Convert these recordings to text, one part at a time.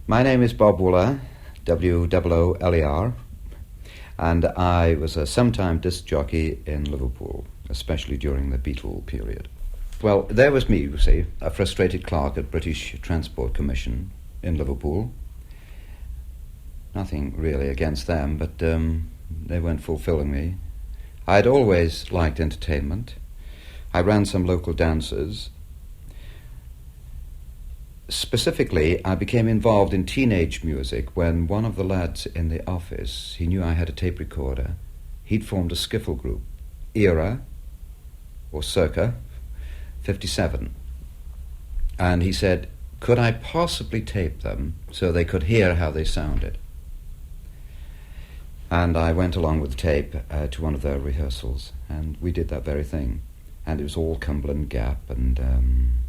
My name is Bob Wooler, W-O-O-L-E-R, and I was a sometime disc jockey in Liverpool, especially during the Beatles period. Well, there was me, you see, a frustrated clerk at British Transport Commission in Liverpool. Nothing really against them, but they weren't fulfilling me. I'd always liked entertainment. I ran some local dances. Specifically, I became involved in teenage music when one of the lads in the office, he knew I had a tape recorder. He'd formed a skiffle group, Era, or Circa, 57. And he said, could I possibly tape them so they could hear how they sounded? And I went along with the tape to one of their rehearsals, and we did that very thing. And it was all Cumberland Gap and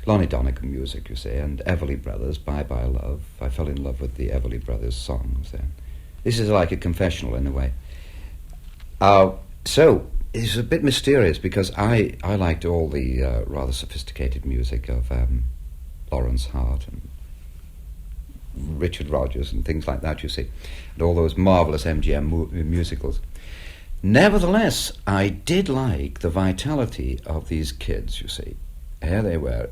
Lonnie Donegan music, you see, and Everly Brothers, Bye Bye Love. I fell in love with the Everly Brothers songs then. This is like a confessional in a way. So it's a bit mysterious because I liked all the rather sophisticated music of Lawrence Hart and Richard Rodgers and things like that, you see, and all those marvellous MGM musicals. Nevertheless, I did like the vitality of these kids, you see. Here they were,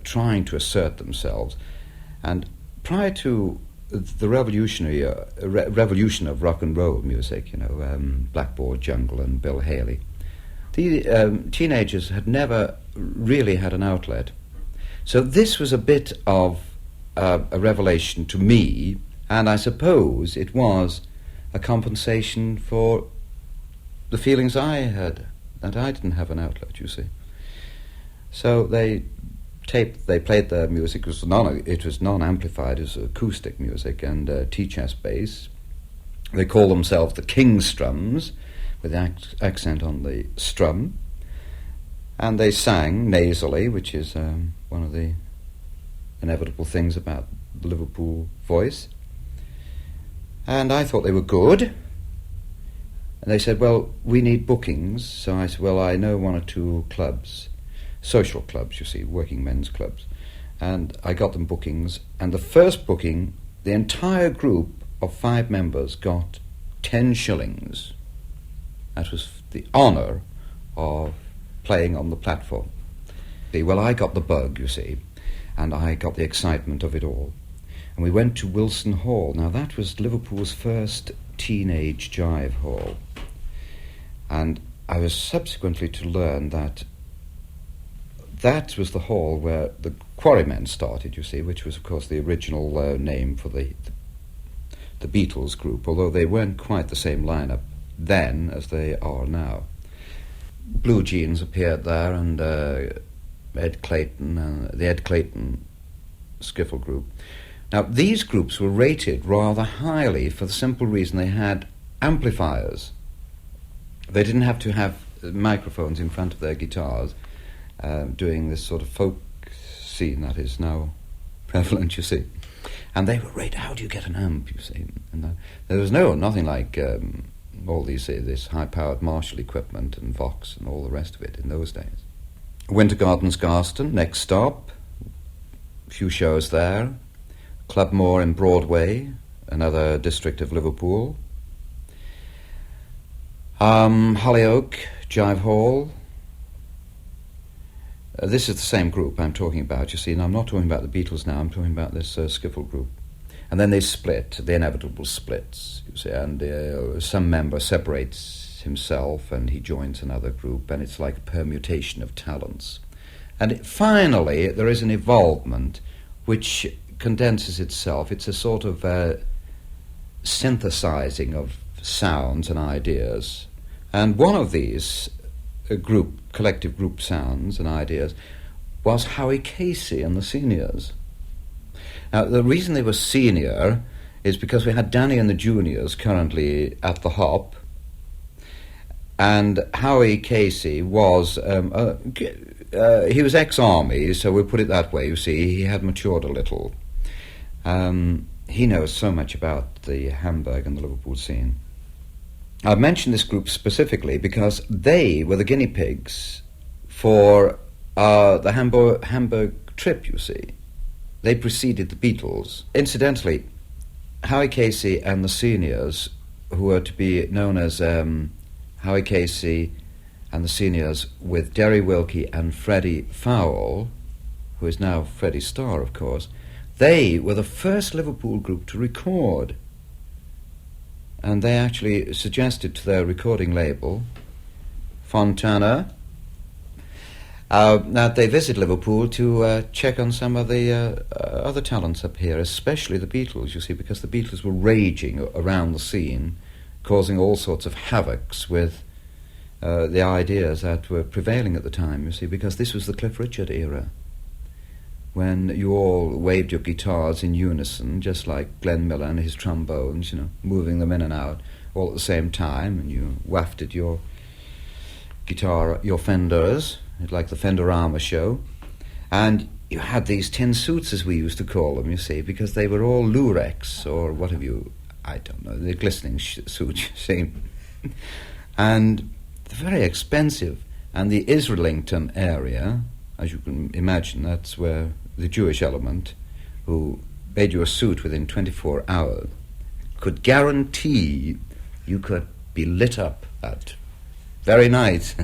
trying to assert themselves. And prior to the revolution of rock and roll music, you know, Blackboard Jungle and Bill Haley, the teenagers had never really had an outlet. So this was a bit of a revelation to me, and I suppose it was a compensation for the feelings I had, that I didn't have an outlet, you see. So they played their music. It was non-amplified, it was acoustic music and T-chest bass. They call themselves the King Strums, with accent on the strum. And they sang nasally, which is one of the inevitable things about the Liverpool voice. And I thought they were good. And they said, well, we need bookings. So I said, well, I know one or two clubs, social clubs, you see, working men's clubs. And I got them bookings. And the first booking, the entire group of 5 members got 10 shillings. That was the honour of playing on the platform. Well, I got the bug, you see, and I got the excitement of it all. And we went to Wilson Hall. Now, that was Liverpool's first teenage jive hall. And I was subsequently to learn that that was the hall where the Quarrymen started, you see, which was, of course, the original name for the Beatles group, although they weren't quite the same lineup then as they are now. Blue Jeans appeared there, and Ed Clayton, the Ed Clayton skiffle group. Now, these groups were rated rather highly for the simple reason they had amplifiers. They didn't have to have microphones in front of their guitars, doing this sort of folk scene that is now prevalent, you see. And they were rated, how do you get an amp, you see? And there was nothing like all these, this high-powered Marshall equipment and Vox and all the rest of it in those days. Winter Gardens, Garston, next stop, a few shows there. Clubmore in Broadway, another district of Liverpool. Hollyoake, Jive Hall. This is the same group I'm talking about, you see, and I'm not talking about the Beatles now, I'm talking about this skiffle group. And then they split, the inevitable splits, you see, and some member separates himself and he joins another group, and it's like a permutation of talents. And finally, there is an evolvement which condenses itself. It's a sort of synthesizing of sounds and ideas. And one of these collective group sounds and ideas was Howie Casey and the Seniors. Now, the reason they were senior is because we had Danny and the Juniors currently at the Hop, and Howie Casey was he was ex-army, so we'll put it that way, you see. He had matured a little. He knows so much about the Hamburg and the Liverpool scene. I mentioned this group specifically because they were the guinea pigs for the Hamburg trip, you see. they preceded the Beatles. Incidentally, Howie Casey and the Seniors, who were to be known as Howie Casey and the Seniors with Derry Wilkie and Freddie Fowle, who is now Freddie Starr, of course, they were the first Liverpool group to record. And they actually suggested to their recording label, Fontana, that they visit Liverpool to check on some of the other talents up here, especially the Beatles, you see, because the Beatles were raging around the scene, causing all sorts of havocs with the ideas that were prevailing at the time, you see, because this was the Cliff Richard era, when you all waved your guitars in unison, just like Glenn Miller and his trombones, you know, moving them in and out all at the same time, and you wafted your guitar, your Fenders, like the Fenderama show, and you had these tin suits, as we used to call them, you see, because they were all Lurex, or what have you, I don't know, the glistening suits, you see, and they're very expensive, and the Islington area, as you can imagine, that's where the Jewish element, who made you a suit within 24 hours, could guarantee you could be lit up that very night.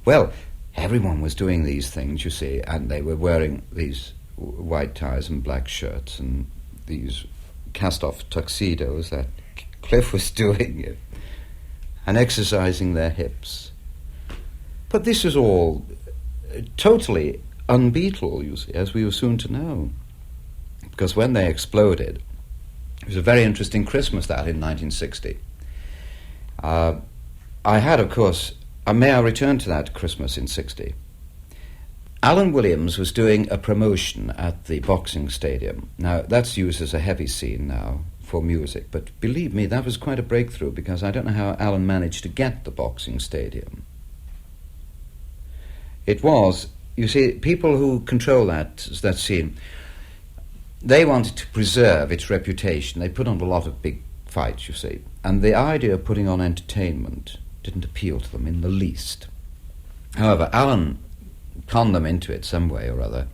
Well, everyone was doing these things, you see, and they were wearing these white ties and black shirts and these cast-off tuxedos that Cliff was doing, and exercising their hips. But this was all totally un-Beatle, you see, as we were soon to know. Because when they exploded, it was a very interesting Christmas, that, in 1960. I had, of course, may I return to that Christmas in 60? Alan Williams was doing a promotion at the boxing stadium. Now, that's used as a heavy scene now for music, but believe me, that was quite a breakthrough, because I don't know how Alan managed to get the boxing stadium. It was, you see, people who control that scene, they wanted to preserve its reputation. They put on a lot of big fights, you see, and the idea of putting on entertainment didn't appeal to them in the least. However, Alan conned them into it some way or other.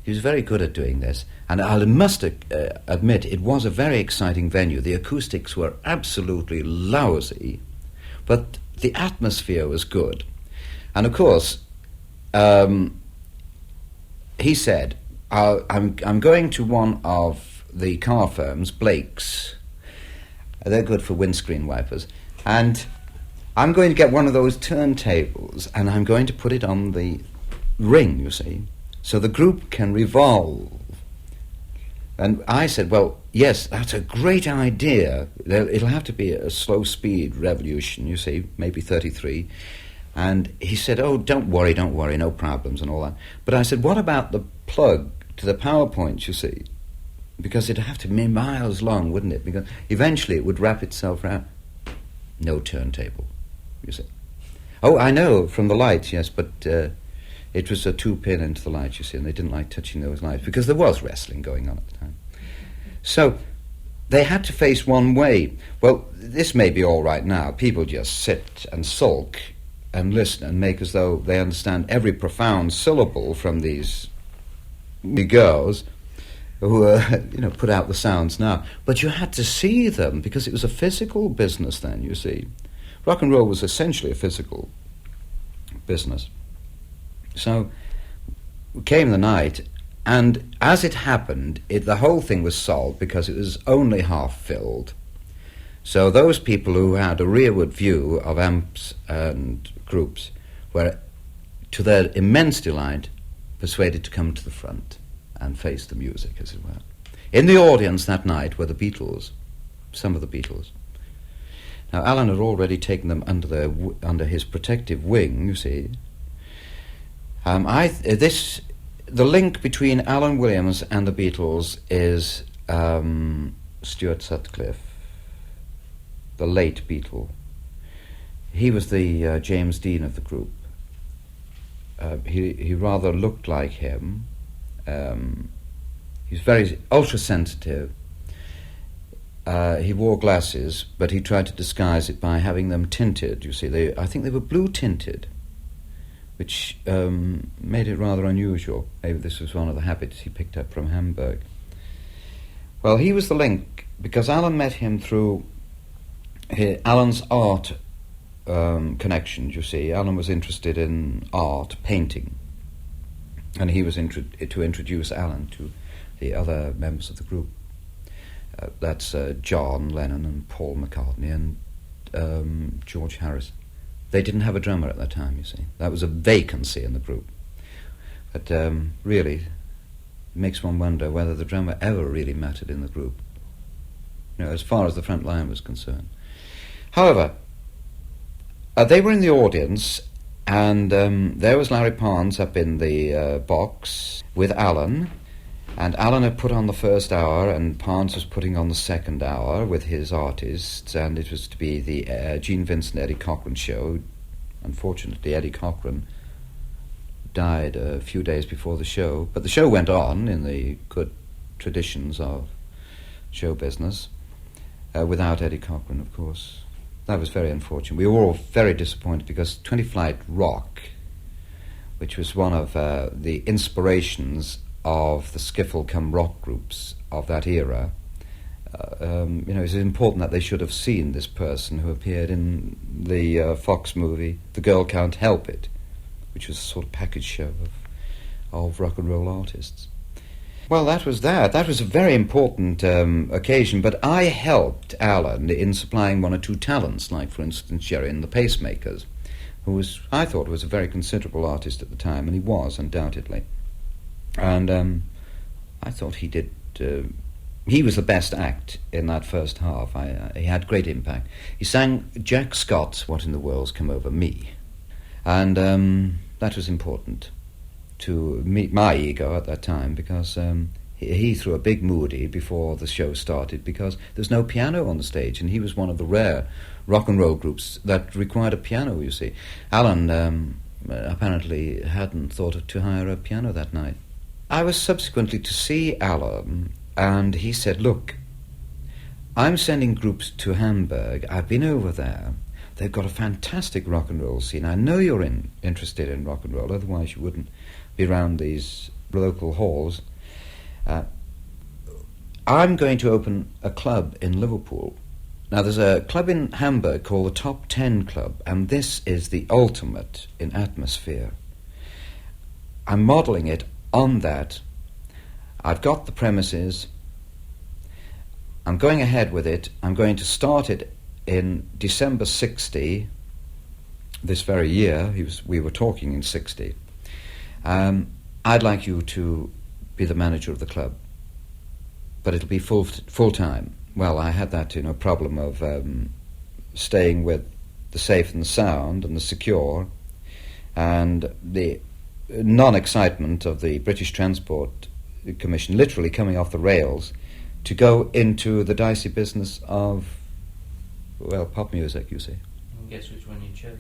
He was very good at doing this, and I must admit it was a very exciting venue. The acoustics were absolutely lousy, but the atmosphere was good. And of course, he said, I'm going to one of the car firms, Blake's. They're good for windscreen wipers. And I'm going to get one of those turntables, and I'm going to put it on the ring, you see, so the group can revolve. And I said, well, yes, that's a great idea. It'll have to be a slow-speed revolution, you see, maybe 33. And he said, oh, don't worry, no problems and all that. But I said, what about the plug to the power point, you see? Because it'd have to be miles long, wouldn't it? Because eventually it would wrap itself around. No turntable, you see. Oh, I know, from the lights, yes, but it was a 2-pin into the lights, you see, and they didn't like touching those lights because there was wrestling going on at the time. So they had to face one way. Well, this may be all right now. People just sit and sulk and listen and make as though they understand every profound syllable from these girls who put out the sounds now. But you had to see them, because it was a physical business then, you see. Rock and roll was essentially a physical business. So came the night, and as it happened, the whole thing was solved because it was only half filled. So those people who had a rearward view of amps and groups were, to their immense delight, persuaded to come to the front and face the music, as it were. In the audience that night were the Beatles, some of the Beatles. Now, Alan had already taken them under his protective wing, you see. The link between Alan Williams and the Beatles is Stuart Sutcliffe, the late Beatle. He was the James Dean of the group. He rather looked like him. He was very ultra-sensitive. He wore glasses, but he tried to disguise it by having them tinted, you see. I think they were blue-tinted, which made it rather unusual. Maybe this was one of the habits he picked up from Hamburg. Well, he was the link, because Alan met him through Alan's art connections, you see. Alan was interested in art, painting, and he was to introduce Alan to the other members of the group. That's John Lennon and Paul McCartney and George Harrison. They didn't have a drummer at that time, you see. That was a vacancy in the group. But really, it makes one wonder whether the drummer ever really mattered in the group, as far as the front line was concerned. However, they were in the audience, and there was Larry Parnes up in the box with Alan, and Alan had put on the first hour, and Parnes was putting on the second hour with his artists, and it was to be the Gene Vincent, Eddie Cochran show. Unfortunately, Eddie Cochran died a few days before the show, but the show went on in the good traditions of show business, without Eddie Cochran, of course. That was very unfortunate. We were all very disappointed, because 20 Flight Rock, which was one of the inspirations of the skiffle cum rock groups of that era, it's important that they should have seen this person who appeared in the Fox movie The Girl Can't Help It, which was a sort of package show of rock and roll artists. Well, that was that. That was a very important occasion, but I helped Alan in supplying one or two talents, like, for instance, Jerry and the Pacemakers, who I thought was a very considerable artist at the time, and he was, undoubtedly. And I thought he did... he was the best act in that first half. He had great impact. He sang Jack Scott's What in the World's Come Over Me, and that was important to meet my ego at that time, because he threw a big moody before the show started, because there's no piano on the stage, and he was one of the rare rock and roll groups that required a piano, you see. Alan apparently hadn't thought to hire a piano that night. I was subsequently to see Alan, and he said, "Look, I'm sending groups to Hamburg. I've been over there. They've got a fantastic rock and roll scene. I know you're interested in rock and roll, otherwise you wouldn't be around these local halls. I'm going to open a club in Liverpool. Now, there's a club in Hamburg called the Top 10 Club, and this is the ultimate in atmosphere. I'm modelling it on that. I've got the premises. I'm going ahead with it. I'm going to start it in December 60, this very year. We were talking in 60. I'd like you to be the manager of the club, but it'll be full time." Well, I had that problem of staying with the safe and the sound and the secure, and the non-excitement of the British Transport Commission literally coming off the rails to go into the dicey business of, well, pop music, you see. And guess which one you chose?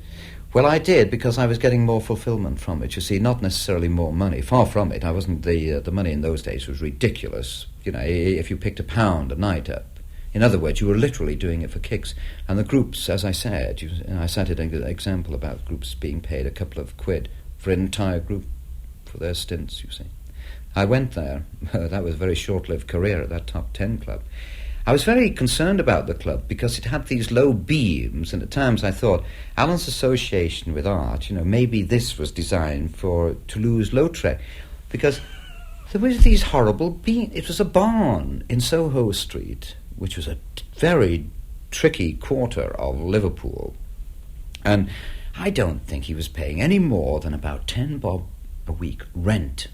Well, I did, because I was getting more fulfillment from it, you see, not necessarily more money. Far from it. I wasn't, the money in those days was ridiculous. If you picked £1 a night up, in other words, you were literally doing it for kicks. And the groups, as I said, I cited an example about groups being paid a couple of quid for an entire group for their stints, you see. I went there. That was a very short-lived career at that Top 10 club. I was very concerned about the club because it had these low beams, and at times I thought, Alan's association with art, maybe this was designed for Toulouse-Lautrec, because there was these horrible beams. It was a barn in Soho Street, which was a very tricky quarter of Liverpool, and I don't think he was paying any more than about 10 bob a week rent.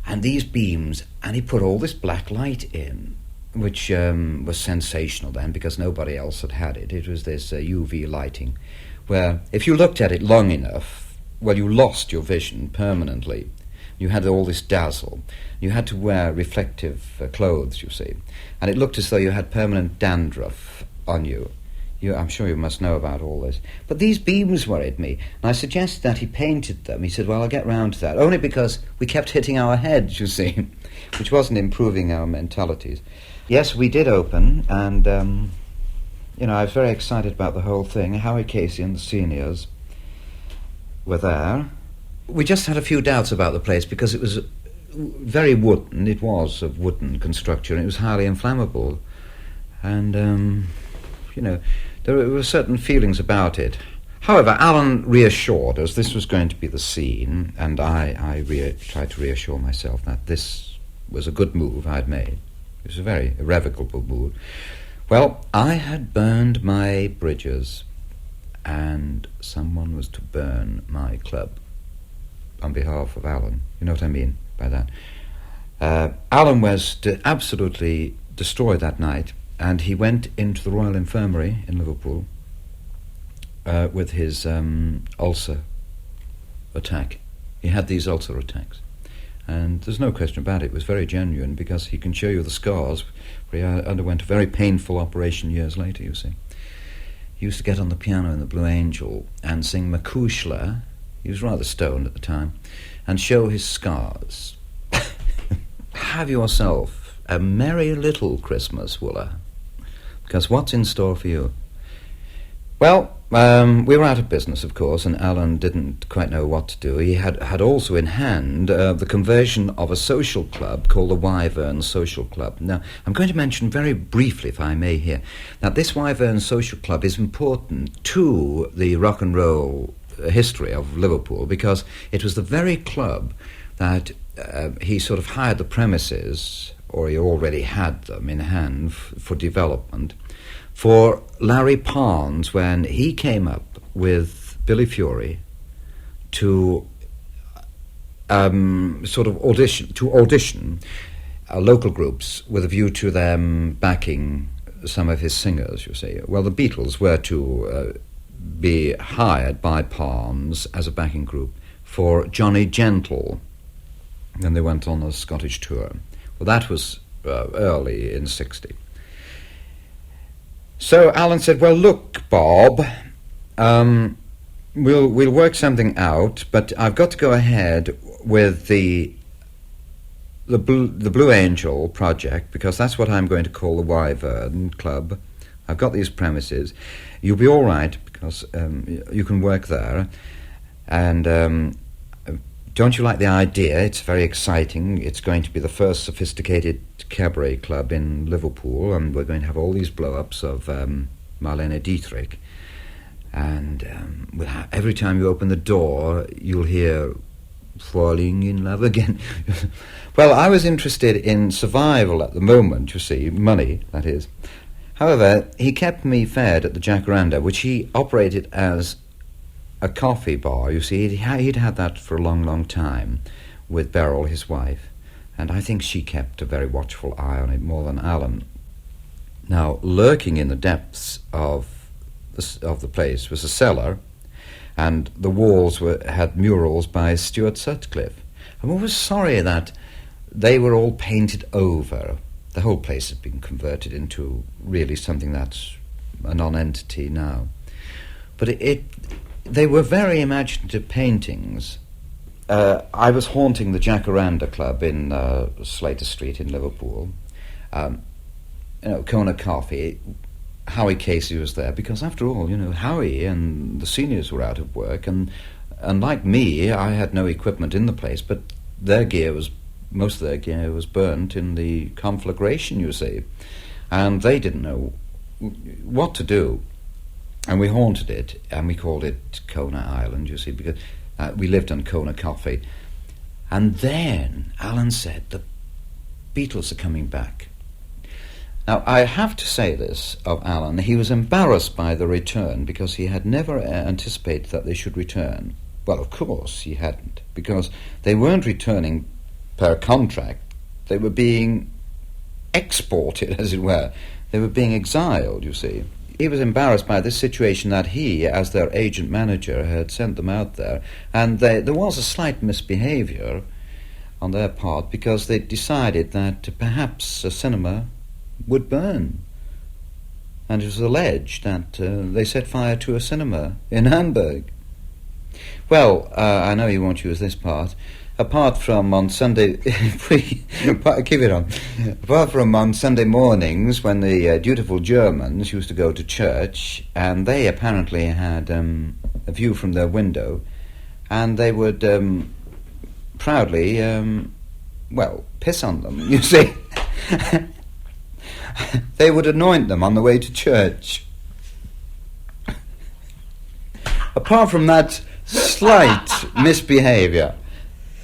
And these beams, and he put all this black light in, which was sensational then, because nobody else had it. It was this UV lighting, where if you looked at it long enough, well, you lost your vision permanently. You had all this dazzle. You had to wear reflective clothes, you see. And it looked as though you had permanent dandruff on you. I'm sure you must know about all this. But these beams worried me, and I suggested that he painted them. He said, well, I'll get round to that, only because we kept hitting our heads, you see, which wasn't improving our mentalities. Yes, we did open, and, I was very excited about the whole thing. Howie Casey and the seniors were there. We just had a few doubts about the place because it was very wooden. It was of wooden construction. It was highly inflammable. And, there were certain feelings about it. However, Alan reassured us this was going to be the scene, and I tried to reassure myself that this was a good move I'd made. It was a very irrevocable move. Well, I had burned my bridges, and someone was to burn my club on behalf of Alan. You know what I mean by that? Alan was absolutely destroyed that night, and he went into the Royal Infirmary in Liverpool with his ulcer attack. He had these ulcer attacks. And there's no question about it. It was very genuine because he can show you the scars where he underwent a very painful operation years later, you see. He used to get on the piano in the Blue Angel and sing Makushla. He was rather stoned at the time. And show his scars. Have yourself a merry little Christmas, Wooler. Because what's in store for you? Well, we were out of business, of course, and Alan didn't quite know what to do. He had also in hand the conversion of a social club called the Wyvern Social Club. Now, I'm going to mention very briefly, if I may here, that this Wyvern Social Club is important to the rock and roll history of Liverpool because it was the very club that he sort of hired the premises, or he already had them in hand for development, for Larry Parnes when he came up with Billy Fury to sort of audition local groups with a view to them backing some of his singers, you see. Well, the Beatles were to be hired by Parnes as a backing group for Johnny Gentle, and they went on a Scottish tour. Well, that was early in '60. So Alan said, well, look, Bob, we'll work something out, but I've got to go ahead with the Blue Angel project, because that's what I'm going to call the Wyvern Club. I've got these premises. You'll be all right, because you can work there. And don't you like the idea? It's very exciting. It's going to be the first sophisticated cabaret club in Liverpool, and we're going to have all these blow-ups of Marlene Dietrich. And every time you open the door, you'll hear falling in love again. Well, I was interested in survival at the moment, you see, money, that is. However, he kept me fed at the Jacaranda, which he operated as a coffee bar. You see, he'd had that for a long, long time with Beryl, his wife, and I think she kept a very watchful eye on it more than Alan. Now, lurking in the depths of the place was a cellar, and the walls had murals by Stuart Sutcliffe. I'm always sorry that they were all painted over. The whole place has been converted into really something that's a non-entity now. But they were very imaginative paintings. I was haunting the Jacaranda Club in Slater Street in Liverpool. Kona Coffee. Howie Casey was there because, after all, Howie and the seniors were out of work, and like me, I had no equipment in the place, but most of their gear was burnt in the conflagration, you see, and they didn't know what to do. And we haunted it, and we called it Kona Island, you see, because we lived on Kona Coffee. And then Alan said, the Beatles are coming back. Now, I have to say this of Alan. He was embarrassed by the return because he had never anticipated that they should return. Well, of course he hadn't, because they weren't returning per contract. They were being exported, as it were. They were being exiled, you see. He was embarrassed by this situation that he, as their agent manager, had sent them out there. And there was a slight misbehaviour on their part because they decided that perhaps a cinema would burn. And it was alleged that they set fire to a cinema in Hamburg. Well, I know you won't use this part. Apart from on Sunday, keep it on. Apart from on Sunday mornings when the dutiful Germans used to go to church, and they apparently had a view from their window and they would proudly, piss on them, you see. They would anoint them on the way to church. Apart from that slight misbehaviour,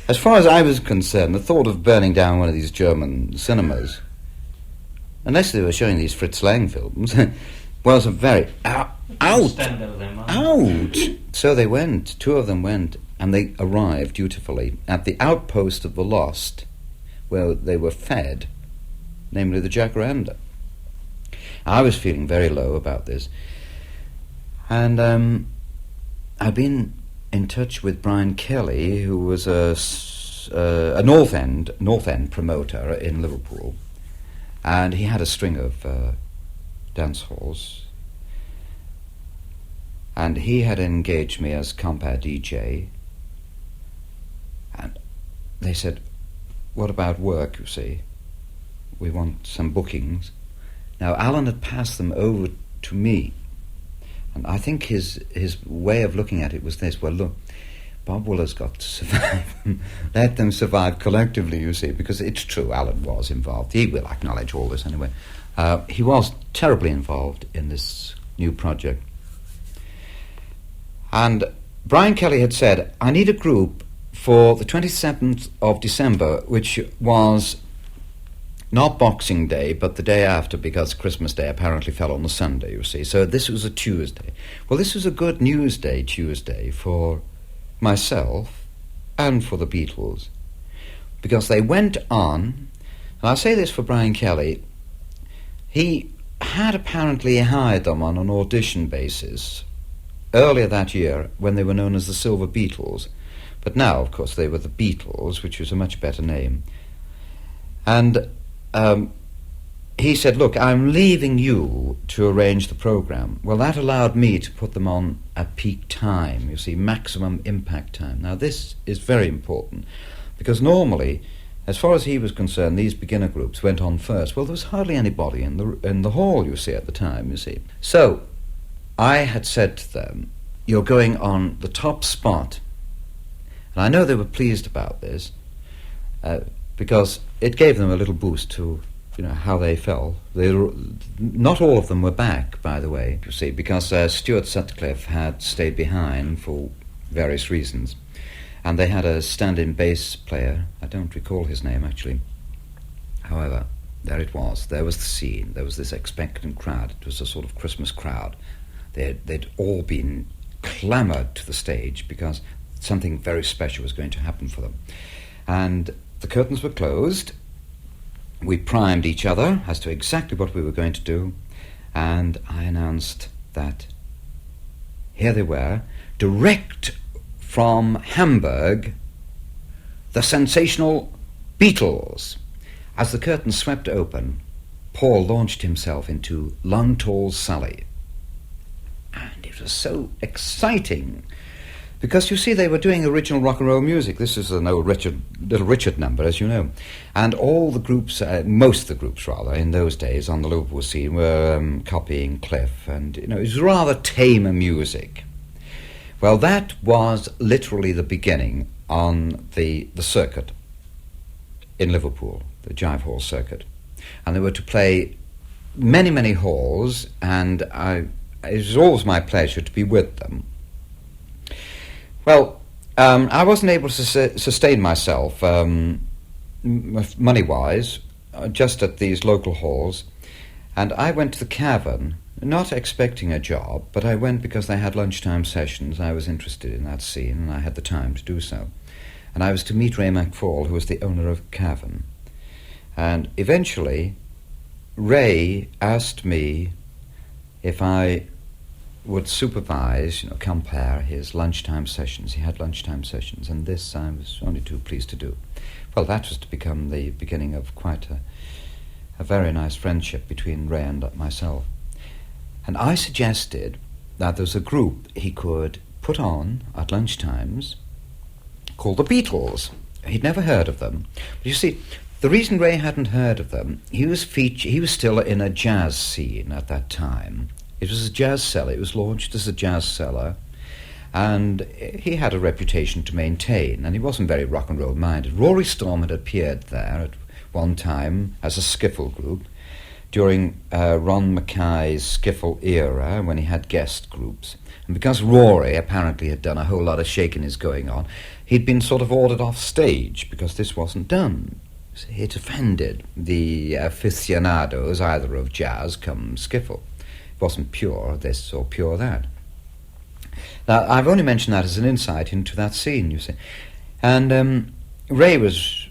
as far as I was concerned, the thought of burning down one of these German cinemas, unless they were showing these Fritz Lang films, was a very... out! So they went, two of them went, and they arrived dutifully at the outpost of the Lost, where they were fed, namely the Jacaranda. I was feeling very low about this, and I've been in touch with Brian Kelly, who was a North End promoter in Liverpool, and he had a string of dance halls, and he had engaged me as compère DJ, and they said, what about work, you see? We want some bookings. Now, Alan had passed them over to me, and I think his way of looking at it was this: well, look, Bob Wooler's got to survive. Let them survive collectively, you see, because it's true, Alan was involved. He will acknowledge all this anyway. He was terribly involved in this new project. And Brian Kelly had said, I need a group for the 27th of December, which was not Boxing Day, but the day after, because Christmas Day apparently fell on the Sunday, you see. So this was a Tuesday. Well, this was a good news day, Tuesday, for myself and for the Beatles, because they went on, and I'll say this for Brian Kelly, he had apparently hired them on an audition basis earlier that year when they were known as the Silver Beatles, but now, of course, they were the Beatles, which was a much better name. And he said, look, I'm leaving you to arrange the program. Well, that allowed me to put them on at peak time, you see, maximum impact time. Now, this is very important, because normally, as far as he was concerned, these beginner groups went on first. Well, there was hardly anybody in the hall, you see, at the time, you see. So I had said to them, you're going on the top spot. And I know they were pleased about this, because it gave them a little boost to, you know, how they felt. Not all of them were back, by the way, you see, because Stuart Sutcliffe had stayed behind for various reasons. And they had a stand-in bass player. I don't recall his name, actually. However, there it was. There was the scene. There was this expectant crowd. It was a sort of Christmas crowd. They'd all been clamoured to the stage because something very special was going to happen for them. And the curtains were closed. We primed each other as to exactly what we were going to do, and I announced that here they were, direct from Hamburg, the sensational Beatles. As the curtain swept open, Paul launched himself into Long Tall Sally. And it was so exciting, because, you see, they were doing original rock and roll music. This is an old Little Richard number, as you know. And all the groups, most of the groups, rather, in those days on the Liverpool scene were copying Cliff. And, you know, it was rather tamer music. Well, that was literally the beginning on the circuit in Liverpool, the Jive Hall circuit. And they were to play many, many halls, and it was always my pleasure to be with them. Well, I wasn't able to sustain myself money-wise, just at these local halls, and I went to the Cavern, not expecting a job, but I went because they had lunchtime sessions. I was interested in that scene, and I had the time to do so. And I was to meet Ray McFall, who was the owner of Cavern. And eventually, Ray asked me if I would supervise, compère his lunchtime sessions. He had lunchtime sessions, and this I was only too pleased to do. Well, that was to become the beginning of quite a very nice friendship between Ray and myself. And I suggested that there was a group he could put on at lunchtimes called the Beatles. He'd never heard of them. But you see, the reason Ray hadn't heard of them, he was still in a jazz scene at that time. It was a jazz cellar. It was launched as a jazz cellar. and he had a reputation to maintain, and he wasn't very rock and roll minded. Rory Storm had appeared there at one time as a skiffle group during Ron Mackay's skiffle era, when he had guest groups. And because Rory apparently had done a whole lot of shaking is going on, he'd been sort of ordered off stage because this wasn't done. It offended the aficionados either of jazz come skiffle. It wasn't pure this or pure that. Now, I've only mentioned that as an insight into that scene, you see. And Ray was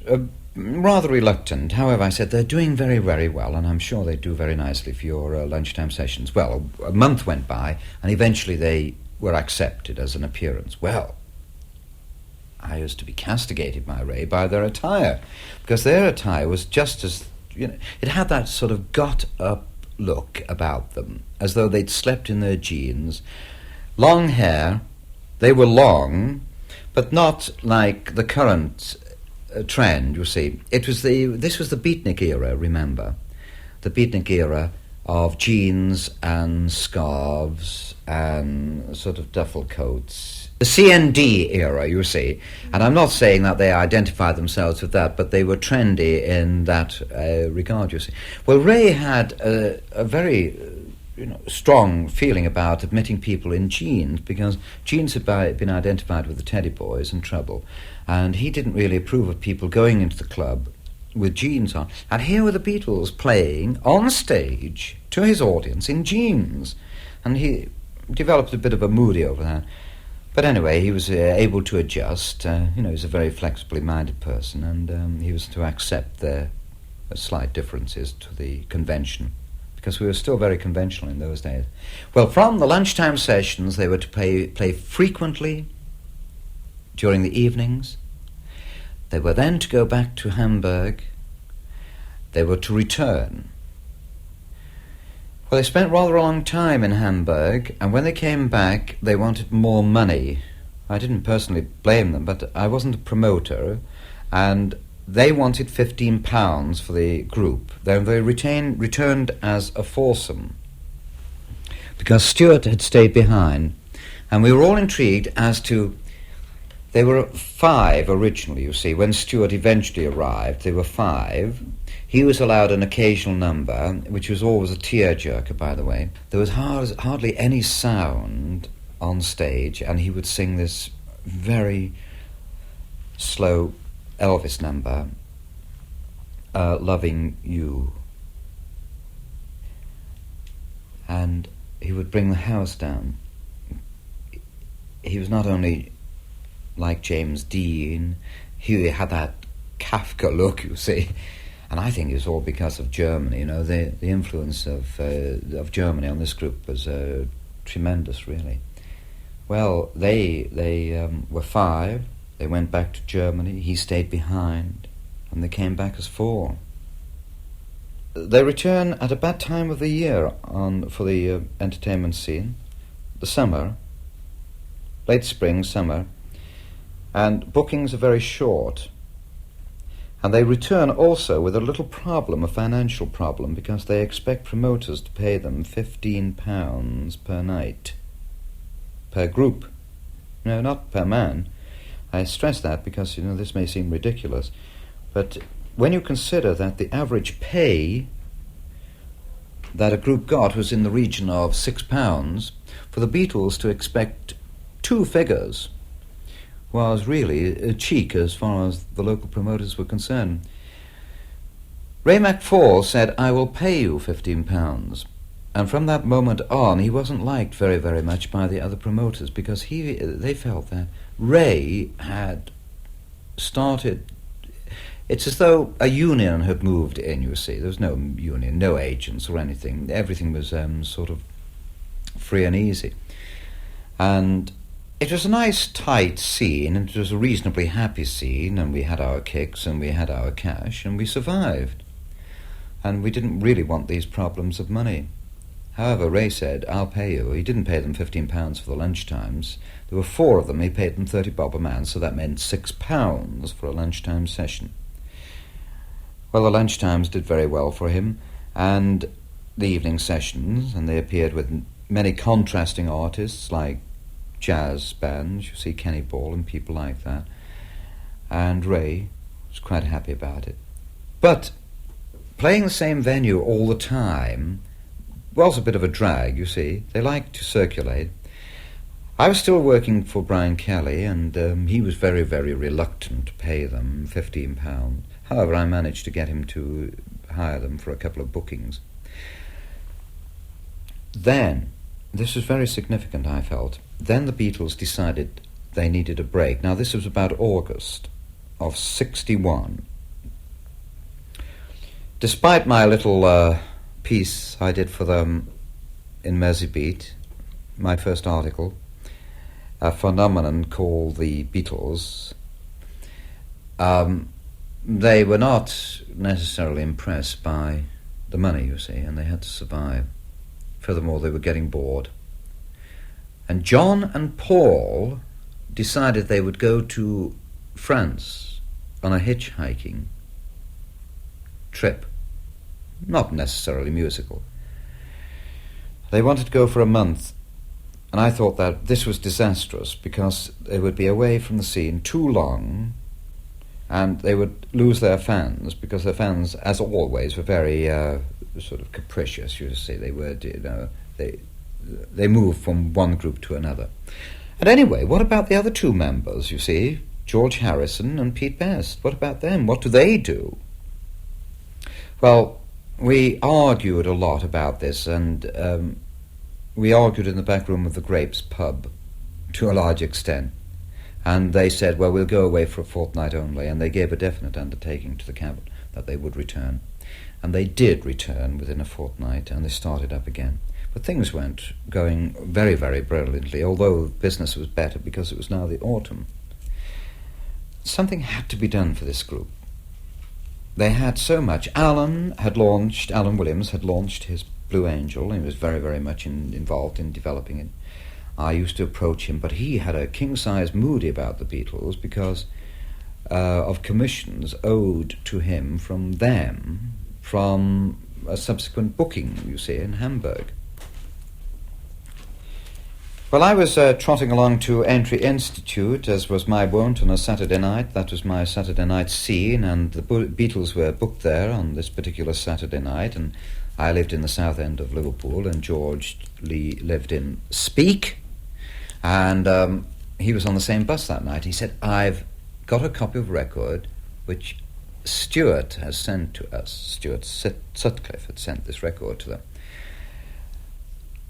rather reluctant. However, I said, they're doing very, very well, and I'm sure they do very nicely for your lunchtime sessions. Well, a month went by, and eventually they were accepted as an appearance. Well, I used to be castigated by Ray by their attire, because their attire was just as, it had that sort of got-up look about them, as though they'd slept in their jeans. Long hair, they were long, but not like the current trend, you see. This was the beatnik era, remember? The beatnik era of jeans and scarves and sort of duffel coats. The CND era, you see. And I'm not saying that they identified themselves with that, but they were trendy in that regard, you see. Well, Ray had a very strong feeling about admitting people in jeans, because jeans had been identified with the Teddy Boys and Trouble, and he didn't really approve of people going into the club with jeans on. And here were the Beatles playing on stage to his audience in jeans, and he developed a bit of a moody over that. But anyway, he was able to adjust. He's a very flexibly minded person, and he was to accept their slight differences to the convention, because we were still very conventional in those days. Well, from the lunchtime sessions, they were to play frequently during the evenings. They were then to go back to Hamburg. They were to return. Well, they spent rather a long time in Hamburg, and when they came back, they wanted more money. I didn't personally blame them, but I wasn't a promoter, and they wanted £15 for the group. Then they returned as a foursome, because Stuart had stayed behind, and we were all intrigued as to... They were 5 originally, you see. When Stuart eventually arrived, they were 5. He was allowed an occasional number, which was always a tearjerker, by the way. There was hardly any sound on stage, and he would sing this very slow Elvis number, Loving You. And he would bring the house down. He was not only like James Dean, he had that Kafka look, you see. And I think it was all because of Germany. The influence of Germany on this group was tremendous, really. Well, they were 5. They went back to Germany. He stayed behind, and they came back as 4. They return at a bad time of the year for the entertainment scene, the summer, late spring, summer, and bookings are very short. And they return also with a little problem, a financial problem, because they expect promoters to pay them £15 per night, per group. No, not per man. I stress that because, this may seem ridiculous, but when you consider that the average pay that a group got was in the region of £6, for the Beatles to expect 2 figures was really a cheek as far as the local promoters were concerned. Ray McFall said, "I will pay you £15. And from that moment on, he wasn't liked very, very much by the other promoters, because they felt that Ray had started... It's as though a union had moved in, you see. There was no union, no agents or anything. Everything was sort of free and easy. And it was a nice, tight scene, and it was a reasonably happy scene, and we had our kicks and we had our cash, and we survived. And we didn't really want these problems of money. However, Ray said, "I'll pay you." He didn't pay them £15 for the lunchtimes. There were 4 of them. He paid them 30 bob a man, so that meant £6 for a lunchtime session. Well, the lunchtimes did very well for him, and the evening sessions, and they appeared with many contrasting artists like jazz bands, you see, Kenny Ball and people like that. And Ray was quite happy about it. But playing the same venue all the time was a bit of a drag, you see. They liked to circulate. I was still working for Brian Kelly, and he was very, very reluctant to pay them £15. However, I managed to get him to hire them for a couple of bookings. Then, this was very significant, I felt, then the Beatles decided they needed a break. Now, this was about August of 61. Despite my little piece I did for them in Merseybeat, my first article, a phenomenon called the Beatles, they were not necessarily impressed by the money, you see, and they had to survive. Furthermore, they were getting bored. And John and Paul decided they would go to France on a hitchhiking trip, not necessarily musical. They wanted to go for a month, and I thought that this was disastrous because they would be away from the scene too long, and they would lose their fans because their fans, as always, were very sort of capricious. You see, they were, they moved from one group to another. And anyway, what about the other two members? You see, George Harrison and Pete Best. What about them? What do they do? Well, we argued a lot about this, and we argued in the back room of the Grapes pub to a large extent. And they said, well, we'll go away for a fortnight only, and they gave a definite undertaking to the Cavern that they would return. And they did return within a fortnight, and they started up again. But things weren't going very, very brilliantly, although business was better because it was now the autumn. Something had to be done for this group. They had so much. Alan Williams had launched his Blue Angel, and he was very, very much involved in developing it. I used to approach him, but he had a king-size moody about the Beatles because of commissions owed to him from them, from a subsequent booking, you see, in Hamburg. Well, I was trotting along to Entry Institute, as was my wont, on a Saturday night. That was my Saturday night scene, and the Beatles were booked there on this particular Saturday night, and I lived in the south end of Liverpool, and George Lee lived in Speke, and he was on the same bus that night. He said, I've got a copy of a record which Stuart has sent to us. Stuart Sutcliffe had sent this record to them.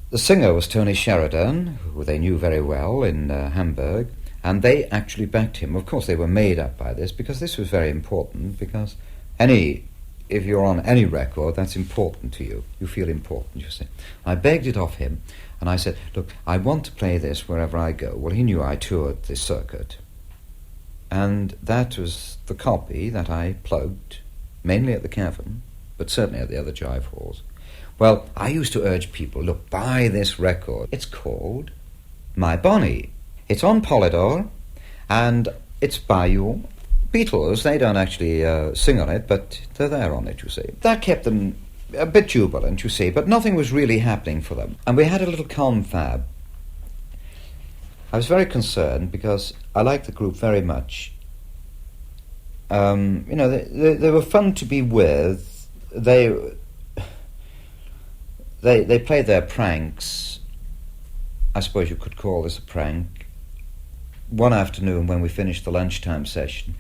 The singer was Tony Sheridan, who they knew very well in Hamburg, and they actually backed him. Of course, they were made up by this, because this was very important, because if you're on any record, that's important to you. You feel important, you see. I begged it off him, and I said, look, I want to play this wherever I go. Well, he knew I toured the circuit. And that was the copy that I plugged, mainly at the Cavern, but certainly at the other jive halls. Well, I used to urge people, look, buy this record. It's called My Bonnie. It's on Polydor, and it's by you Beatles. They don't actually sing on it, but they're there on it, you see. That kept them a bit jubilant, you see, but nothing was really happening for them. And we had a little confab. I was very concerned because I liked the group very much. They were fun to be with. They played their pranks. I suppose you could call this a prank. One afternoon when we finished the lunchtime session,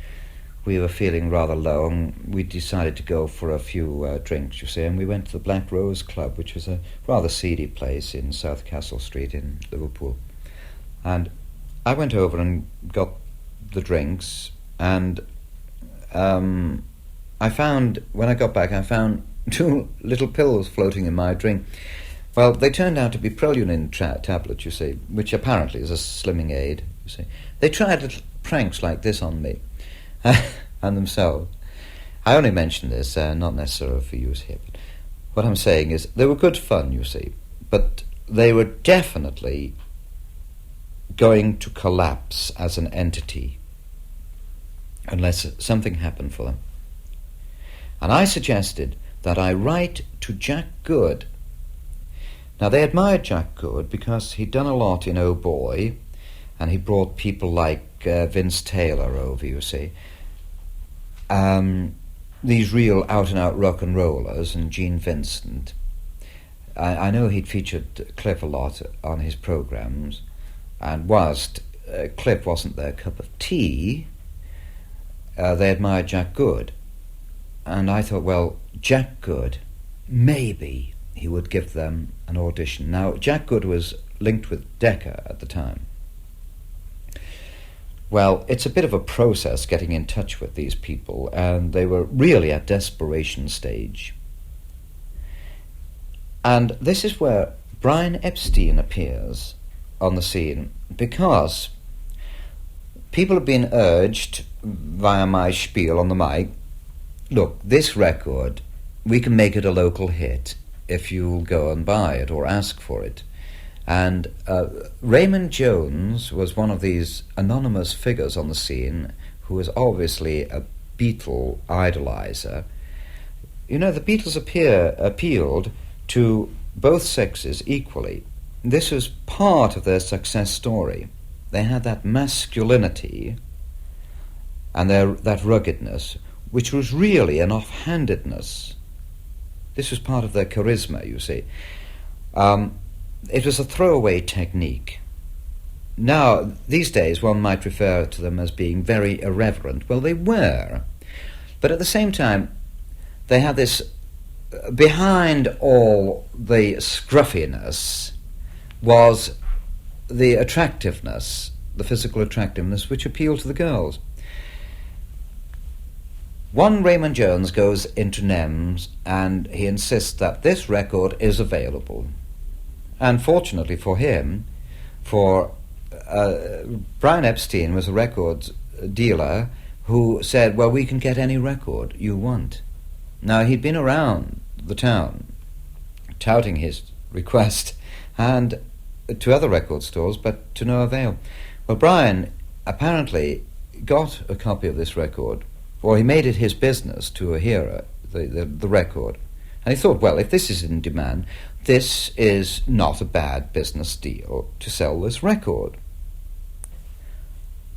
we were feeling rather low, and we decided to go for a few drinks, you see, and we went to the Black Rose Club, which was a rather seedy place in South Castle Street in Liverpool. And I went over and got the drinks, and I found, when I got back, I found 2 little pills floating in my drink. Well, they turned out to be Prelunine tablets, you see, which apparently is a slimming aid, you see. They tried little pranks like this on me and themselves. I only mention this, not necessarily for use here, but what I'm saying is they were good fun, you see, but they were definitely going to collapse as an entity unless something happened for them. And I suggested that I write to Jack Good. Now, they admired Jack Good because he'd done a lot in Oh Boy, and he brought people like Vince Taylor over, you see. These real out-and-out rock and rollers, and Gene Vincent. I know he'd featured Cliff a lot on his programs, and whilst Cliff wasn't their cup of tea, they admired Jack Good. And I thought, well, Jack Good, maybe he would give them an audition. Now, Jack Good was linked with Decca at the time. Well, it's a bit of a process getting in touch with these people, and they were really at desperation stage. And this is where Brian Epstein appears on the scene, because people have been urged via my spiel on the mic, look, this record, we can make it a local hit if you'll go and buy it or ask for it. And Raymond Jones was one of these anonymous figures on the scene who was obviously a Beatle idolizer. You know, the Beatles appealed to both sexes equally. This was part of their success story. They had that masculinity and that ruggedness, which was really an offhandedness. This was part of their charisma, you see. It was a throwaway technique. Now, these days, one might refer to them as being very irreverent. Well, they were. But at the same time, they had this, behind all the scruffiness was the attractiveness, the physical attractiveness, which appealed to the girls. One Raymond Jones goes into NEMS and he insists that this record is available. And fortunately for him, for Brian Epstein was a record dealer who said, well, we can get any record you want. Now, he'd been around the town touting his request and to other record stores, but to no avail. Well, Brian apparently got a copy of this record, or he made it his business to hear the record. And he thought, well, if this is in demand, this is not a bad business deal to sell this record.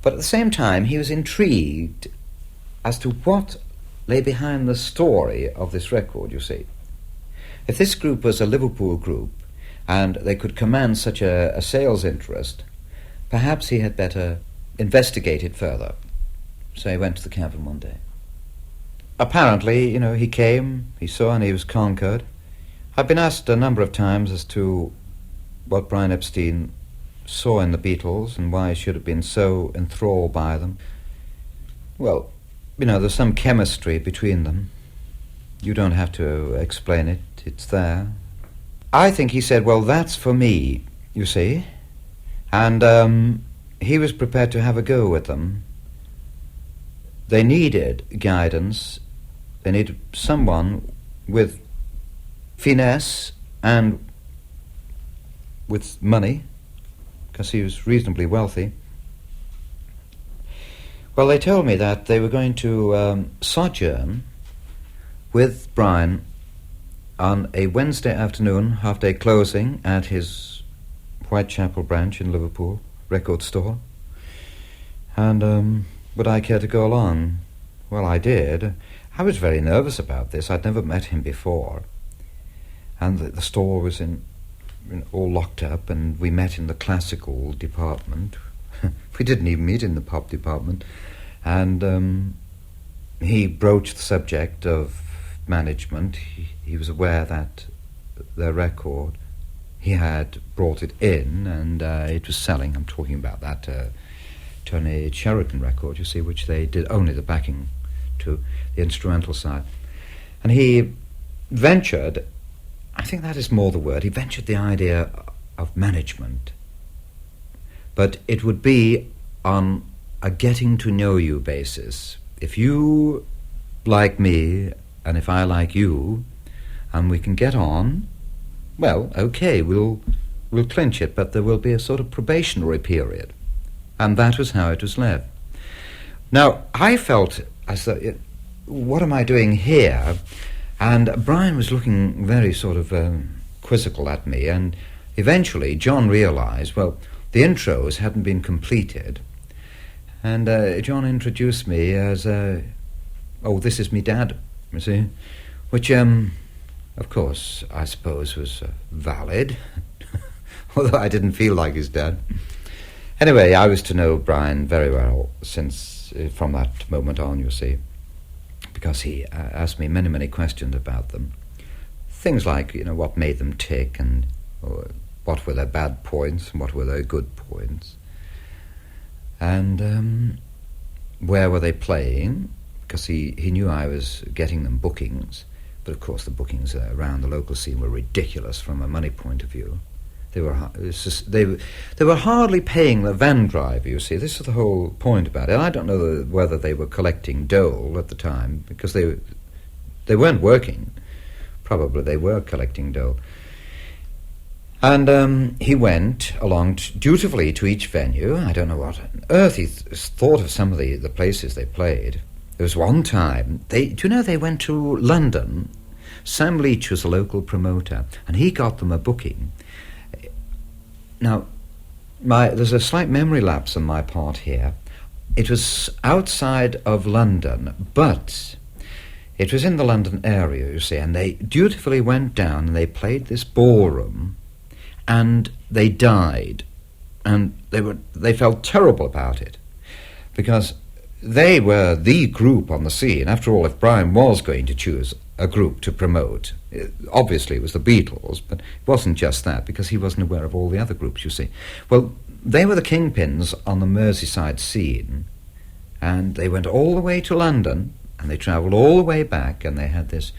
But at the same time, he was intrigued as to what lay behind the story of this record, you see. If this group was a Liverpool group, and they could command such a sales interest, perhaps he had better investigate it further. So he went to the Cavern one day. Apparently, you know, he came, he saw, and he was conquered. I've been asked a number of times as to what Brian Epstein saw in the Beatles and why he should have been so enthralled by them. Well, you know, there's some chemistry between them. You don't have to explain it, it's there. I think he said, well, that's for me, you see. And he was prepared to have a go with them. They needed guidance. They needed someone with finesse and with money, because he was reasonably wealthy. Well, they told me that they were going to sojourn with Brian on a Wednesday afternoon, half-day closing at his Whitechapel branch in Liverpool, record store. And would I care to go along? Well, I did. I was very nervous about this. I'd never met him before. And the store was all locked up, and we met in the classical department. We didn't even meet in the pop department. And he broached the subject of management. He was aware that their record, he had brought it in, and it was selling. I'm talking about that Tony Sheridan record, you see, which they did only the backing to the instrumental side. And he ventured, I think that is more the word, he ventured the idea of management. But it would be on a getting-to-know-you basis. If you like me, and if I like you, and we can get on, well, okay, we'll clinch it, but there will be a sort of probationary period. And that was how it was left. Now, I felt as though, what am I doing here? And Brian was looking very sort of quizzical at me, and eventually John realized, well, the intros hadn't been completed, and John introduced me as, oh, this is me dad, you see, which, of course, I suppose was valid, although I didn't feel like his dad. Anyway, I was to know Brian very well since, from that moment on, you see, because he asked me many, many questions about them. Things like, you know, what made them tick, and what were their bad points and what were their good points. And where were they playing, because he knew I was getting them bookings, but of course the bookings around the local scene were ridiculous from a money point of view. They were hardly paying the van driver, you see. This is the whole point about it. I don't know whether they were collecting dole at the time, because they weren't working. Probably they were collecting dole. And he went along dutifully to each venue. I don't know what on earth he thought of some of the places they played. There was one time, do you know they went to London? Sam Leach was a local promoter, and he got them a booking. Now, there's a slight memory lapse on my part here. It was outside of London, but it was in the London area, you see, and they dutifully went down and they played this ballroom, and they died, and they felt terrible about it, because they were the group on the scene. After all, if Brian was going to choose a group to promote, obviously it was the Beatles, but it wasn't just that, because he wasn't aware of all the other groups, you see. Well, they were the kingpins on the Merseyside scene, and they went all the way to London, and they travelled all the way back, and they had this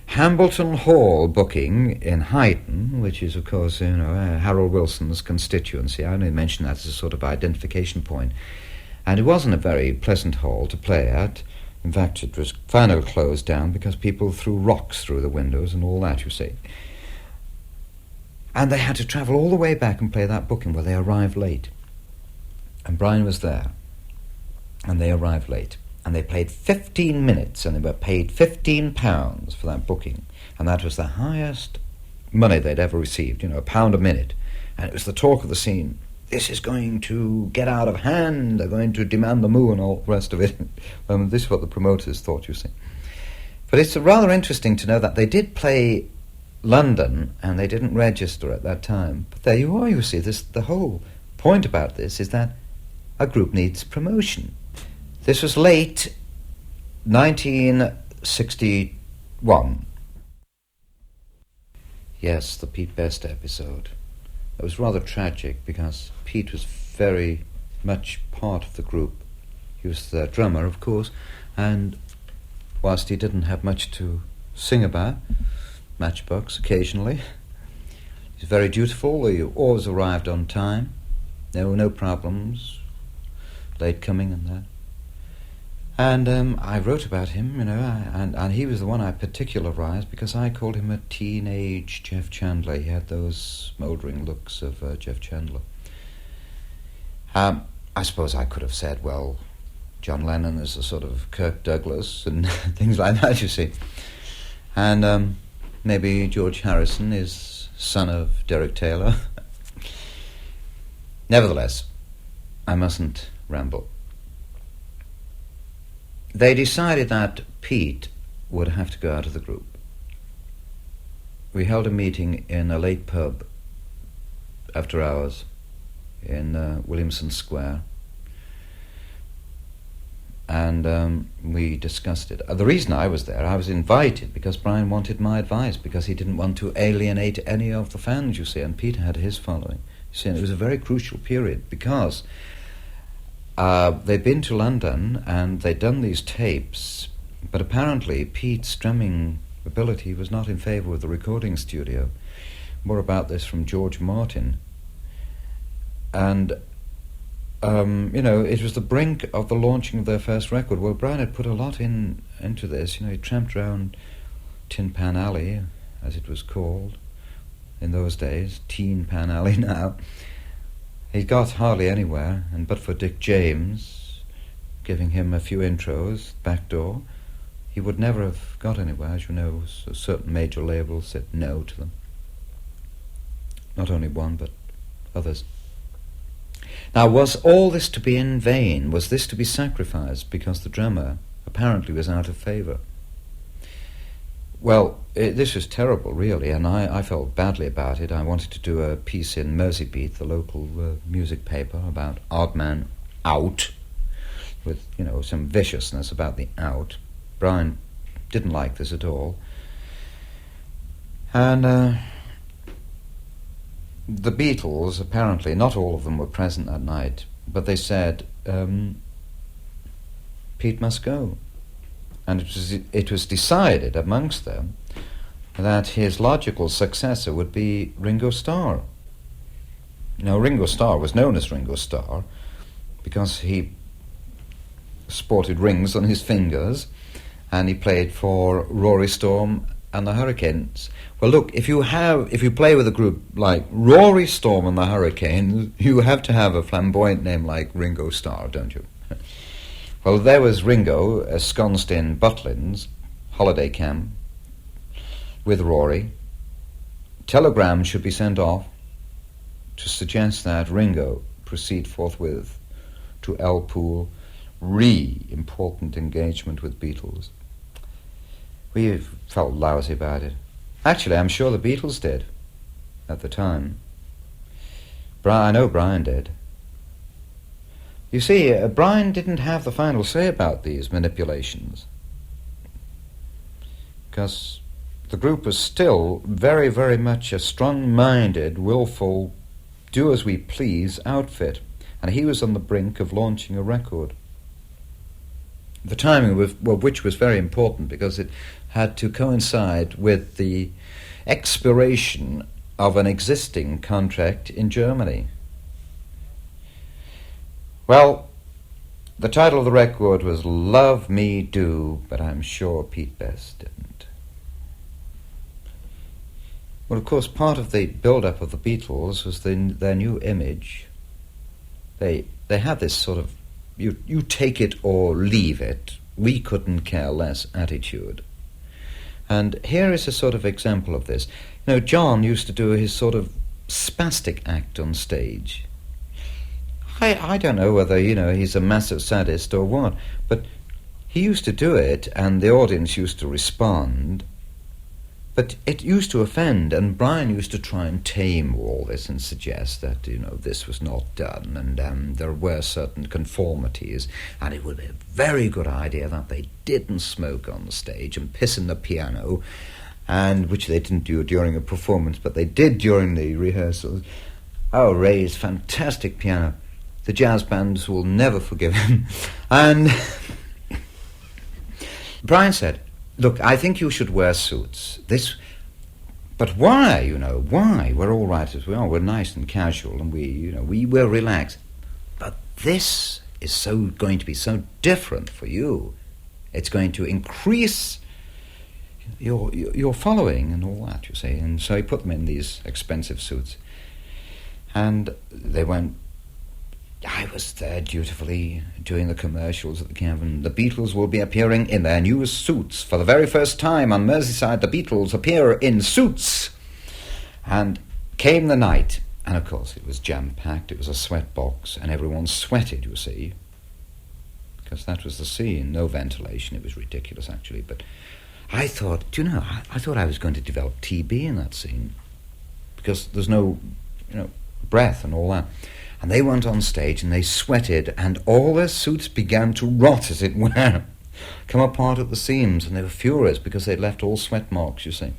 Hambleton Hall booking in Huyton, which is, of course, you know, Harold Wilson's constituency. I only mention that as a sort of identification point. And it wasn't a very pleasant hall to play at. In fact, it was finally closed down because people threw rocks through the windows and all that, you see. And they had to travel all the way back and play that booking. Well, they arrived late. And Brian was there. And they arrived late. And they played 15 minutes, and they were paid £15 for that booking. And that was the highest money they'd ever received, you know, £1 a minute. And it was the talk of the scene. This is going to get out of hand. They're going to demand the moo and all the rest of it. This is what the promoters thought, you see. But it's rather interesting to know that they did play London, and they didn't register at that time. But there you are, you see. The whole point about this is that a group needs promotion. This was late 1961. Yes, the Pete Best episode. It was rather tragic because Pete was very much part of the group. He was the drummer, of course, and whilst he didn't have much to sing about, matchbox occasionally, he was very dutiful. He always arrived on time. There were no problems, late coming and that. And I wrote about him, you know, and he was the one I particularized because I called him a teenage Jeff Chandler. He had those smouldering looks of Jeff Chandler. I suppose I could have said, well, John Lennon is a sort of Kirk Douglas and things like that, you see. And maybe George Harrison is son of Derek Taylor. Nevertheless, I mustn't ramble. They decided that Pete would have to go out of the group. We held a meeting in a late pub after hours in Williamson Square, and we discussed it. The reason I was there, I was invited because Brian wanted my advice, because he didn't want to alienate any of the fans, you see, and Pete had his following. You see, and it was a very crucial period because they'd been to London and they'd done these tapes, but apparently Pete's drumming ability was not in favour with the recording studio. More about this from George Martin. And, you know, it was the brink of the launching of their first record. Well, Brian had put a lot into this. You know, he tramped around Tin Pan Alley, as it was called in those days, Teen Pan Alley now. He got hardly anywhere, and but for Dick James giving him a few intros, back door, he would never have got anywhere. As you know, certain major labels said no to them. Not only one, but others. Now, was all this to be in vain? Was this to be sacrificed because the drummer apparently was out of favour? Well, this was terrible, really, and I felt badly about it. I wanted to do a piece in Merseybeat, the local music paper, about Odd Man Out, with, some viciousness about the out. Brian didn't like this at all. And the Beatles, apparently, not all of them were present that night, but they said, Pete must go. And it was decided amongst them that his logical successor would be Ringo Starr. Now, Ringo Starr was known as Ringo Starr because he sported rings on his fingers and he played for Rory Storm and the Hurricanes. Well, look, if you play with a group like Rory Storm and the Hurricanes, you have to have a flamboyant name like Ringo Starr, don't you? Well, there was Ringo ensconced in Butlins holiday camp with Rory. Telegram should be sent off to suggest that Ringo proceed forthwith to Liverpool, important engagement with Beatles. We felt lousy about it. Actually, I'm sure the Beatles did at the time. I know Brian did. You see, Brian didn't have the final say about these manipulations because the group was still very, very much a strong-minded, willful, do-as-we-please outfit, and he was on the brink of launching a record. The timing of which was very important because it had to coincide with the expiration of an existing contract in Germany. Well, the title of the record was Love Me Do, but I'm sure Pete Best didn't. Well, of course, part of the build-up of the Beatles was their new image. They had this sort of, you take it or leave it, we couldn't care less attitude. And here is a sort of example of this. John used to do his sort of spastic act on stage. I don't know whether, he's a massive sadist or what, but he used to do it and the audience used to respond, but it used to offend, and Brian used to try and tame all this and suggest that, this was not done and there were certain conformities, and it would be a very good idea that they didn't smoke on the stage and piss in the piano, and which they didn't do during a performance, but they did during the rehearsals. Oh, Ray's fantastic piano. The jazz bands will never forgive him. And Brian said, look, I think you should wear suits. But why, why? We're all right as we are. We're nice and casual and we will relax. But this is going to be so different for you. It's going to increase your following and all that, you see. And so he put them in these expensive suits. And they went. I was there dutifully doing the commercials at the Cavern. The Beatles will be appearing in their new suits. For the very first time on Merseyside, the Beatles appear in suits. And came the night, and of course it was jam-packed, it was a sweat box, and everyone sweated, you see, because that was the scene. No ventilation, it was ridiculous actually, but I thought, I thought I was going to develop TB in that scene, because there's no, breath and all that. And they went on stage and they sweated and all their suits began to rot, as it were, come apart at the seams, and they were furious because they'd left all sweat marks, you see,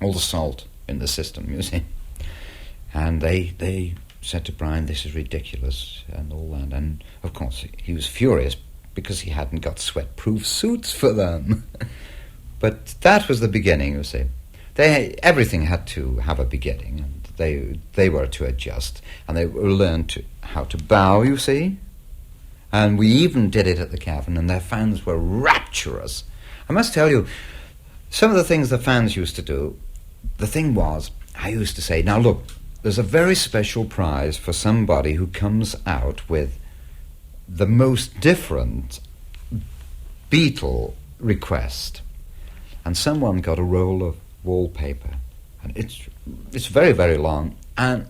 all the salt in the system, you see. And they said to Brian, this is ridiculous and all that. And of course he was furious because he hadn't got sweat-proof suits for them. But that was the beginning, you see. Everything had to have a beginning, and they were to adjust, and they learned how to bow, you see. And we even did it at the Cavern, and their fans were rapturous. I must tell you, some of the things the fans used to do, the thing was, I used to say, now look, there's a very special prize for somebody who comes out with the most different Beatle request. And someone got a roll of wallpaper, and it's very, very long, and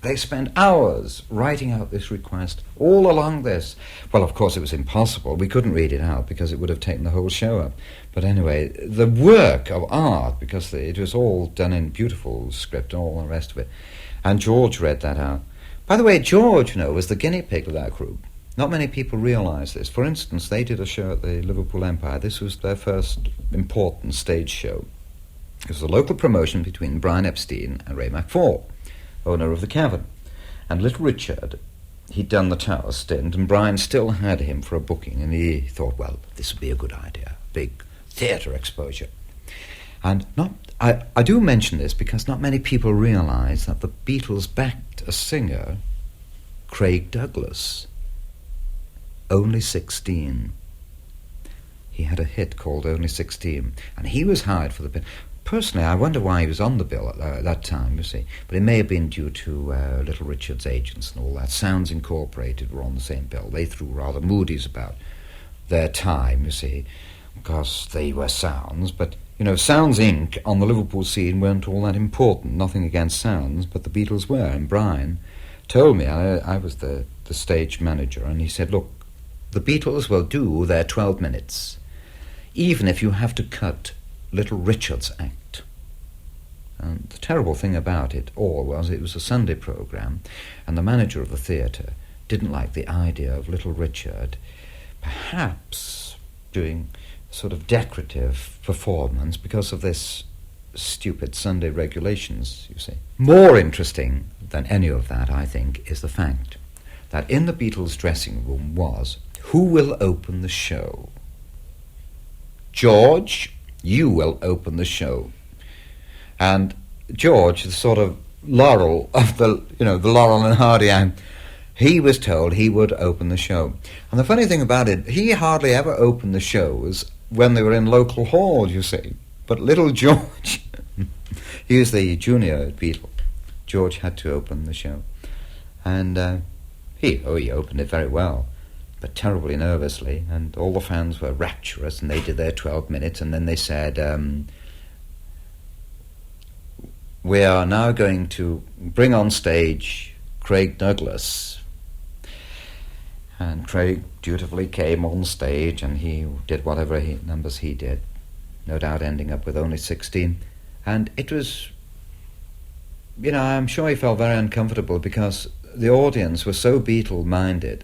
They spent hours writing out this request all along this. Well, of course, it was impossible. We couldn't read it out because it would have taken the whole show up. But anyway, the work of art, because it was all done in beautiful script and all the rest of it. And George read that out. By the way, George, was the guinea pig of that group. Not many people realise this. For instance, they did a show at the Liverpool Empire. This was their first important stage show. It was a local promotion between Brian Epstein and Ray McFall, owner of the Cavern. And Little Richard, he'd done the Tower stint, and Brian still had him for a booking, and he thought, well, this would be a good idea, big theatre exposure. And I do mention this because not many people realise that the Beatles backed a singer, Craig Douglas, only 16. He had a hit called Only 16, and he was hired for the bit. Personally, I wonder why he was on the bill at that time, you see. But it may have been due to Little Richard's agents and all that. Sounds Incorporated were on the same bill. They threw rather moodies about their time, you see, because they were Sounds. But, Sounds Inc. on the Liverpool scene weren't all that important. Nothing against Sounds, but the Beatles were. And Brian told me, I was the stage manager, and he said, look, the Beatles will do their 12 minutes, even if you have to cut Little Richard's act. And the terrible thing about it all was it was a Sunday programme, and the manager of the theatre didn't like the idea of Little Richard perhaps doing a sort of decorative performance because of this stupid Sunday regulations, you see. More interesting than any of that, I think, is the fact that in the Beatles' dressing room was, who will open the show? George, you will open the show. And George, the sort of Laurel of the Laurel and Hardy, and he was told he would open the show. And the funny thing about it, he hardly ever opened the shows when they were in local halls, you see. But little George, he was the junior Beatle. George had to open the show. And he opened it very well, but terribly nervously, and all the fans were rapturous, and they did their 12 minutes, and then they said, we are now going to bring on stage Craig Douglas. And Craig dutifully came on stage, and he did whatever numbers he did, no doubt ending up with only 16. And it was, I'm sure he felt very uncomfortable because the audience was so Beatle-minded.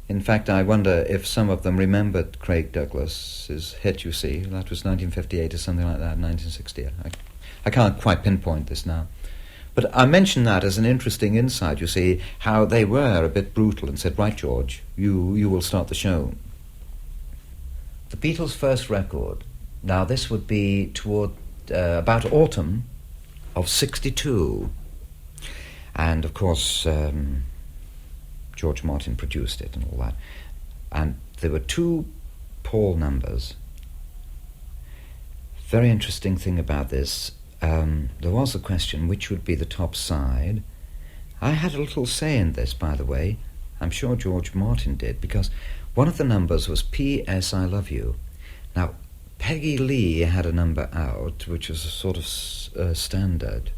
In fact, I wonder if some of them remembered Craig Douglas's hit, you see. That was 1958 or something like that, 1960. I can't quite pinpoint this now. But I mention that as an interesting insight, you see, how they were a bit brutal and said, right, George, you will start the show. The Beatles' first record, now this would be toward about autumn of 62. And, of course, George Martin produced it and all that. And there were 2 Paul numbers. Very interesting thing about this, there was a question which would be the top side. I had a little say in this, by the way. I'm sure George Martin did, because one of the numbers was P.S. I Love You. Now, Peggy Lee had a number out, which was a sort of standard.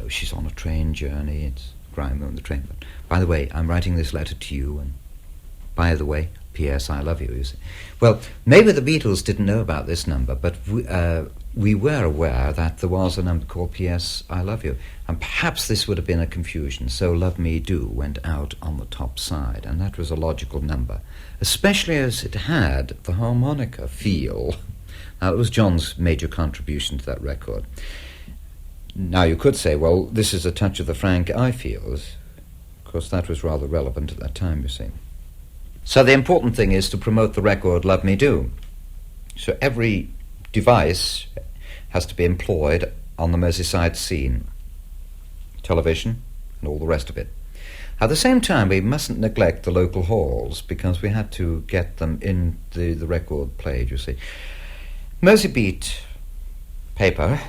She's on a train journey, it's grime on the train. But by the way, I'm writing this letter to you, and by the way, P.S. I love you, you see. Well, maybe the Beatles didn't know about this number, but we were aware that there was a number called P.S. I love you, and perhaps this would have been a confusion. So Love Me Do went out on the top side, and that was a logical number, especially as it had the harmonica feel. Now, it was John's major contribution to that record. Now, you could say, well, this is a touch of the Frank I feels. Of course, that was rather relevant at that time, you see. So the important thing is to promote the record Love Me Do. So every device has to be employed on the Merseyside scene, television and all the rest of it. At the same time, we mustn't neglect the local halls, because we had to get them in the record played, you see. Mersey Beat paper,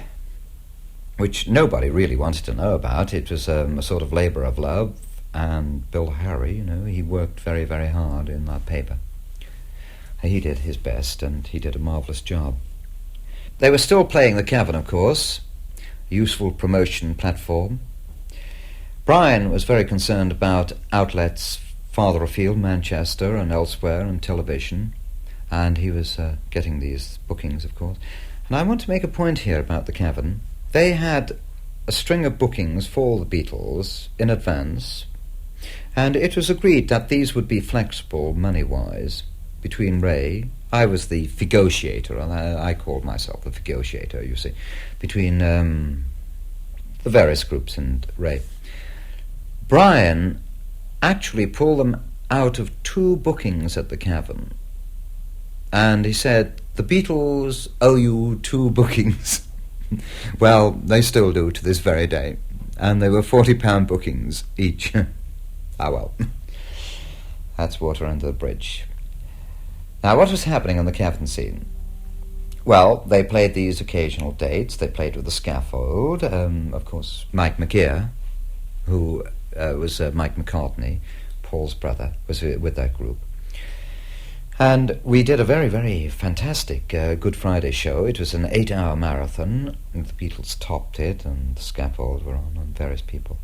which nobody really wanted to know about. It was a sort of labour of love, and Bill Harry, he worked very, very hard in that paper. He did his best, and he did a marvellous job. They were still playing the Cavern, of course, a useful promotion platform. Brian was very concerned about outlets farther afield, Manchester and elsewhere, and television, and he was getting these bookings, of course. And I want to make a point here about the Cavern. They had a string of bookings for the Beatles in advance, and it was agreed that these would be flexible money-wise between Ray. I was the negotiator, and I called myself the negotiator, you see, between the various groups and Ray. Brian actually pulled them out of 2 bookings at the Cavern, and he said, the Beatles owe you 2 bookings. Well, they still do to this very day, and they were £40 bookings each. Ah, well, that's water under the bridge. Now, what was happening on the Cavern scene? Well, they played these occasional dates. They played with the Scaffold. Of course, Mike McGear, who was Mike McCartney, Paul's brother, was with that group. And we did a very, very fantastic Good Friday show. It was an 8-hour marathon. The Beatles topped it, and the Scaffold were on, and various people.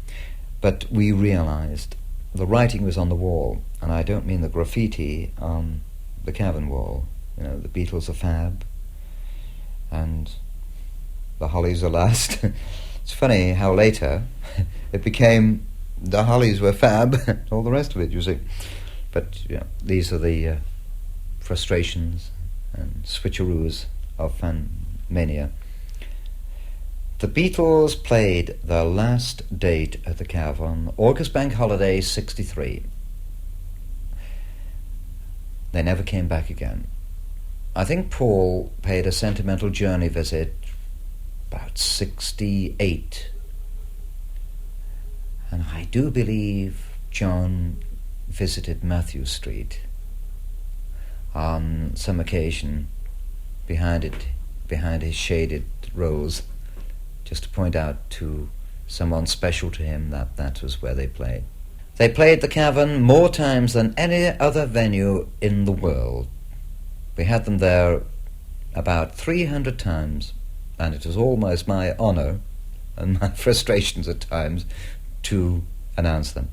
But we realized the writing was on the wall, and I don't mean the graffiti on the Cavern wall. You know, the Beatles are fab, and the Hollies are last. It's funny how later it became the Hollies were fab, all the rest of it, you see. But you know, these are the frustrations and switcheroos of fan mania. The Beatles played their last date at the Cavern, August Bank Holiday 63. They never came back again. I think Paul paid a sentimental journey visit about 68. And I do believe John visited Matthew Street on some occasion behind his shaded rose, just to point out to someone special to him that that was where they played. They played the Cavern more times than any other venue in the world. We had them there about 300 times, and it was almost my honour and my frustrations at times to announce them.